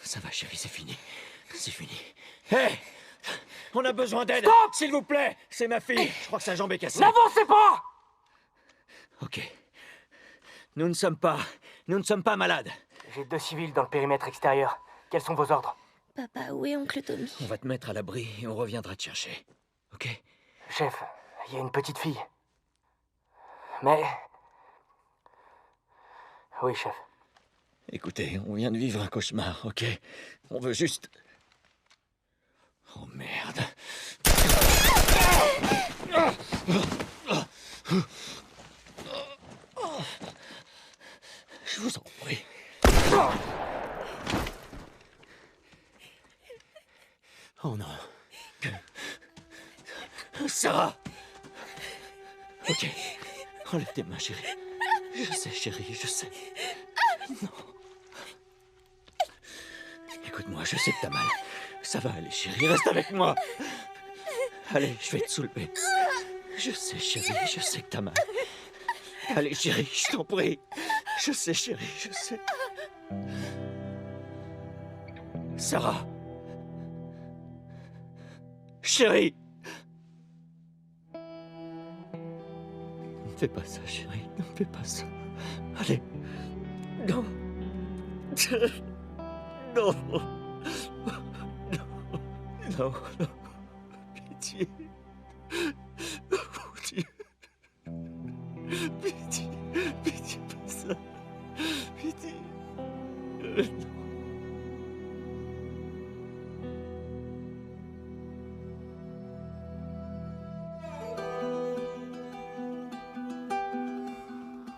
Ça va, chérie, c'est fini. C'est fini. Hé hey, on a besoin d'aide. Stop! S'il vous plaît. C'est ma fille. Je crois que sa jambe est cassée. N'avancez pas! Ok. Nous ne sommes pas malades. J'ai 2 civils dans le périmètre extérieur. Quels sont vos ordres? Papa, où est oncle Tommy? On va te mettre à l'abri et on reviendra te chercher. Ok? Chef, il y a une petite fille. Mais... Oui, chef. Écoutez, on vient de vivre un cauchemar, ok? On veut juste... Oh merde. Je vous en prie. Oh non. Sarah! Ok. Enlève tes mains, chérie. Je sais, chérie, je sais. Non. Écoute-moi, je sais que t'as mal. Ça va aller, chérie, reste avec moi. Allez, je vais te soulever. Je sais, chérie, je sais que t'as mal. Allez, chérie, je t'en prie. Je sais, chérie, je sais. Sarah. Chérie. Ne fais pas ça, chérie, ne fais pas ça. Allez. Non. Non. Non, non. Pitié. Mon Dieu. Pitié. Pitié, pas ça. Pitié. Non.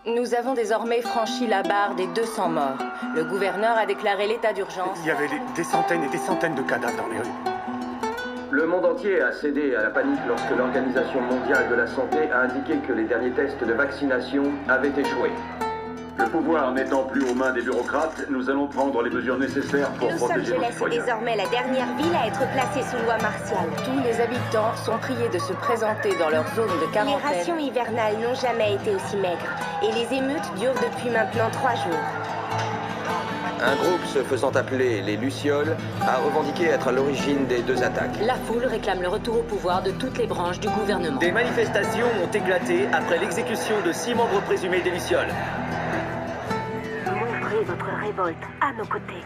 Nous avons désormais franchi la barre des 200 morts. Le gouverneur a déclaré l'état d'urgence. Il y avait des centaines et des centaines de cadavres dans les rues. Le monde entier a cédé à la panique lorsque l'Organisation mondiale de la santé a indiqué que les derniers tests de vaccination avaient échoué. Le pouvoir n'étant plus aux mains des bureaucrates, nous allons prendre les mesures nécessaires pour Los protéger nos Angeles est citoyens. désormais la dernière ville à être placée sous loi martiale. Tous les habitants sont priés de se présenter dans leur zone de Les quarantaine. rations hivernales n'ont jamais été aussi maigres. Et les émeutes durent depuis maintenant 3 jours. Un groupe se faisant appeler les Lucioles a revendiqué être à l'origine des 2 attaques. La foule réclame le retour au pouvoir de toutes les branches du gouvernement. Des manifestations ont éclaté après l'exécution de 6 membres présumés des Lucioles. Montrez votre révolte à nos côtés.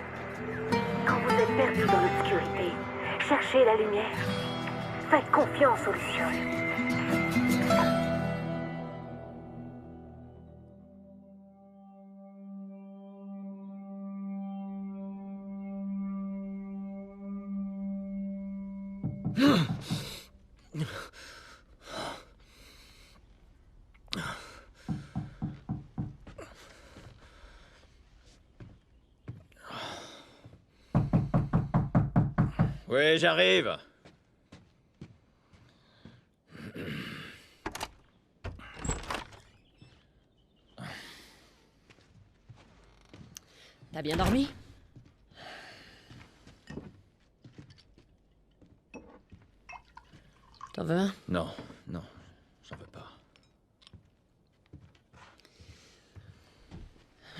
Quand vous êtes perdu dans l'obscurité, cherchez la lumière. Faites confiance aux Lucioles. Oui, j'arrive. T'as bien dormi? T'en veux un? Non, non, j'en veux pas.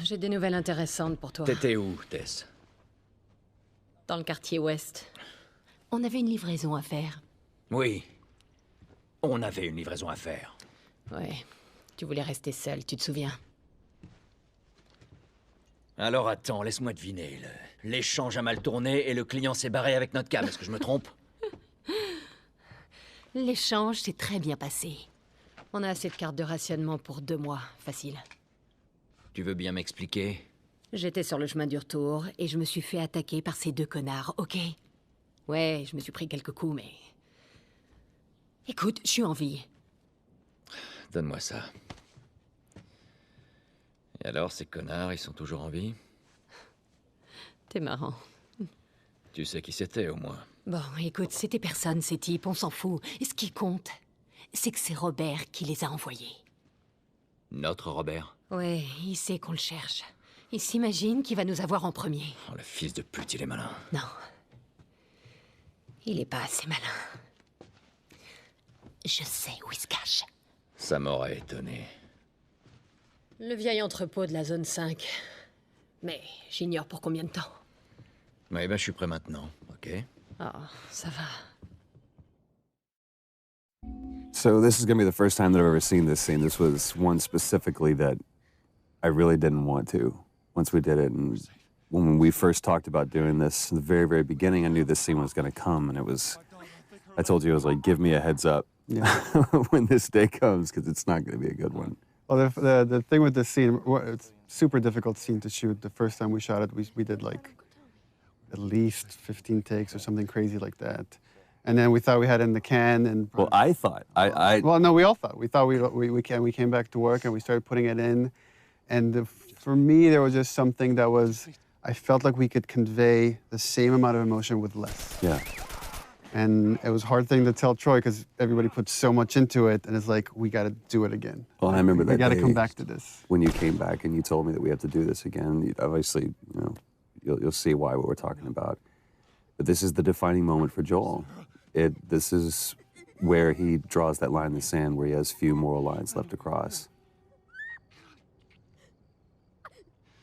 J'ai des nouvelles intéressantes pour toi. T'étais où, Tess? Dans le quartier ouest. On avait une livraison à faire. Oui. On avait une livraison à faire. Ouais. Tu voulais rester seul, tu te souviens? Alors attends, laisse-moi deviner. L'échange a mal tourné et le client s'est barré avec notre cam. Est-ce que je me trompe? L'échange s'est très bien passé. On a assez de cartes de rationnement pour 2 mois, facile. Tu veux bien m'expliquer? J'étais sur le chemin du retour et je me suis fait attaquer par ces 2 connards, ok? Ouais, je me suis pris quelques coups, mais... Écoute, je suis en vie. Donne-moi ça. Et alors, ces connards, ils sont toujours en vie? T'es marrant. Tu sais qui c'était, au moins. Bon, écoute, c'était personne, ces types, on s'en fout. Et ce qui compte, c'est que c'est Robert qui les a envoyés. Notre Robert? Ouais, il sait qu'on le cherche. Il s'imagine qu'il va nous avoir en premier. Oh, le fils de pute, il est malin. Non. Il est pas assez malin. Je sais où il se cache. Ça m'aurait étonné. Le vieil entrepôt de la zone 5. Mais j'ignore pour combien de temps. Eh ben, je suis prêt maintenant, ok? Oh, ça va. So this is going to be the first time that I've ever seen this scene. This was one specifically that I really didn't want to once we did it. And when we first talked about doing this, in the very, very beginning, I knew this scene was going to come. And it was, I told you, I was like, give me a heads up when this day comes, because it's not going to be a good one. Well, the thing with this scene, it's a super difficult scene to shoot. The first time we shot it, we did like at least 15 takes or something crazy like that. And then we thought we had it in the can. And well, I thought. Well, no, we all thought. We thought we came back to work and we started putting it in. And for me, there was just something that was, I felt like we could convey the same amount of emotion with less. Yeah. And it was a hard thing to tell Troy because everybody put so much into it, and it's like, we got to do it again. Well, I remember that we got to day come back to this. When you came back and you told me that we have to do this again, obviously, you know, you'll see why what we're talking about. But this is the defining moment for Joel. This is where he draws that line in the sand, where he has few moral lines left to cross.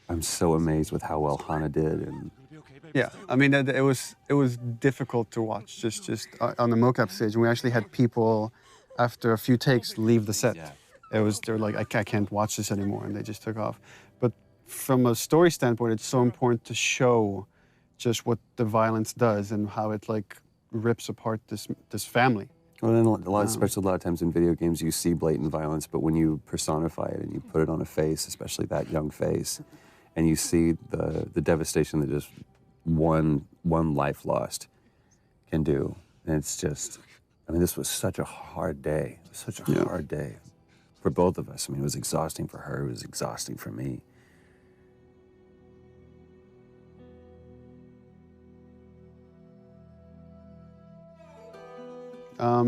I'm so amazed with how well Hannah did, and yeah, I mean, it was difficult to watch just on the mocap stage, and we actually had people after a few takes leave the set. They were like, I can't watch this anymore, and they just took off. But from a story standpoint, it's so important to show just what the violence does and how it like rips apart this family. Well, and especially a lot of times in video games, you see blatant violence, but when you personify it and you put it on a face, especially that young face, and you see the devastation that just one life lost can do, and it's just, I mean, this was such a hard day, such a hard day for both of us. I mean, it was exhausting for her, it was exhausting for me.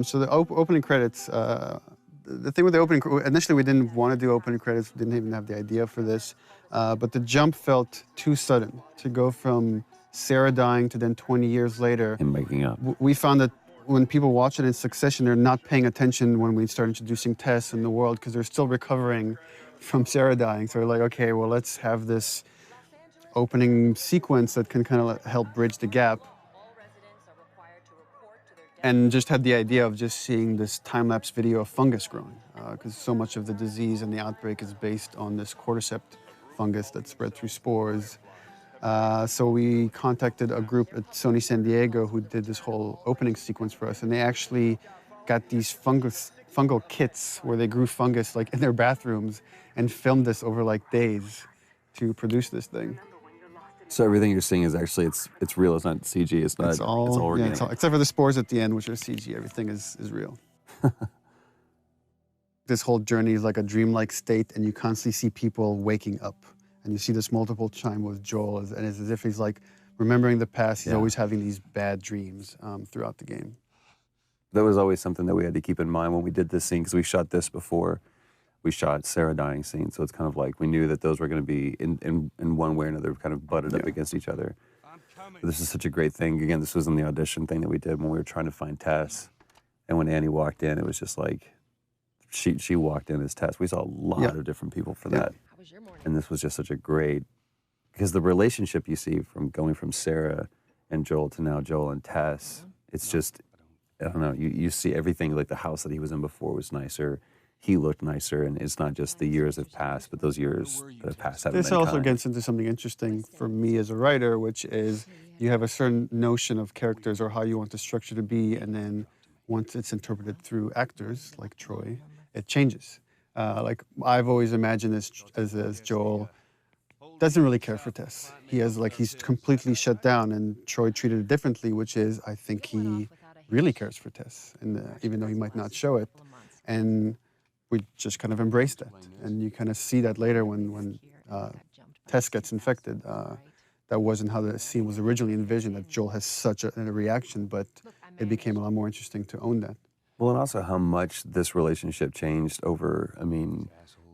So the opening credits, the thing with the opening, initially we didn't want to do opening credits, we didn't even have the idea for this, but the jump felt too sudden to go from Sarah dying to then 20 years later. And making up. We found that when people watch it in succession, they're not paying attention when we start introducing Tess in the world because they're still recovering from Sarah dying. So we're like, okay, well, let's have this opening sequence that can kind of help bridge the gap. And just had the idea of just seeing this time-lapse video of fungus growing, because so much of the disease and the outbreak is based on this cordyceps fungus that spread through spores. So we contacted a group at Sony San Diego who did this whole opening sequence for us, and they actually got these fungal kits where they grew fungus like in their bathrooms and filmed this over like days to produce this thing. So everything you're seeing is actually, it's real, it's not CG, it's all organic. Yeah, except for the spores at the end, which are CG, everything is real. This whole journey is like a dreamlike state, and you constantly see people waking up. And you see this multiple time with Joel, and it's as if he's like remembering the past, he's always having these bad dreams throughout the game. That was always something that we had to keep in mind when we did this scene, because we shot this before we shot Sarah dying scene, so it's kind of like we knew that those were going to be in one way or another kind of butted up against each other. But this is such a great thing. Again, this was in the audition thing that we did when we were trying to find Tess, and when Annie walked in, it was just like she walked in as Tess. We saw a lot of different people for that, and this was just such a great, because the relationship you see from going from Sarah and Joel to now Joel and Tess, it's just, I don't know, you see everything, like the house that he was in before was nicer. He looked nicer, and it's not just the years have passed, but those years that have passed haven't been kind. This also gets into something interesting for me as a writer, which is you have a certain notion of characters or how you want the structure to be, and then once it's interpreted through actors like Troy, it changes. Like I've always imagined as Joel doesn't really care for Tess. He's completely shut down, and Troy treated it differently, which is I think he really cares for Tess, and even though he might not show it, and we just kind of embraced that. And you kind of see that later when Tess gets infected. That wasn't how the scene was originally envisioned, that Joel has such a reaction, but it became a lot more interesting to own that. Well, and also how much this relationship changed over, I mean,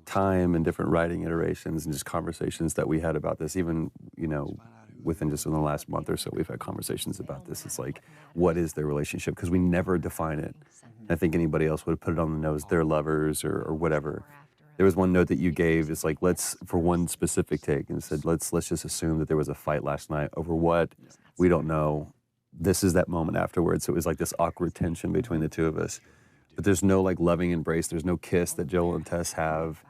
time and different writing iterations and just conversations that we had about this, even, you know, within the last month or so, we've had conversations about this. It's like, what is their relationship? Because we never define it. I think anybody else would have put it on the nose, they're lovers or whatever. There was one note that you gave, it's like, let's, for one specific take, and said, let's just assume that there was a fight last night over what, we don't know. This is that moment afterwards. So it was like this awkward tension between the two of us. But there's no like loving embrace, there's no kiss that Joel and Tess have.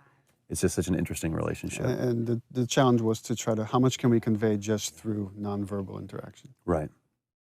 It's just such an interesting relationship. And the challenge was to try to, how much can we convey just through nonverbal interaction? Right.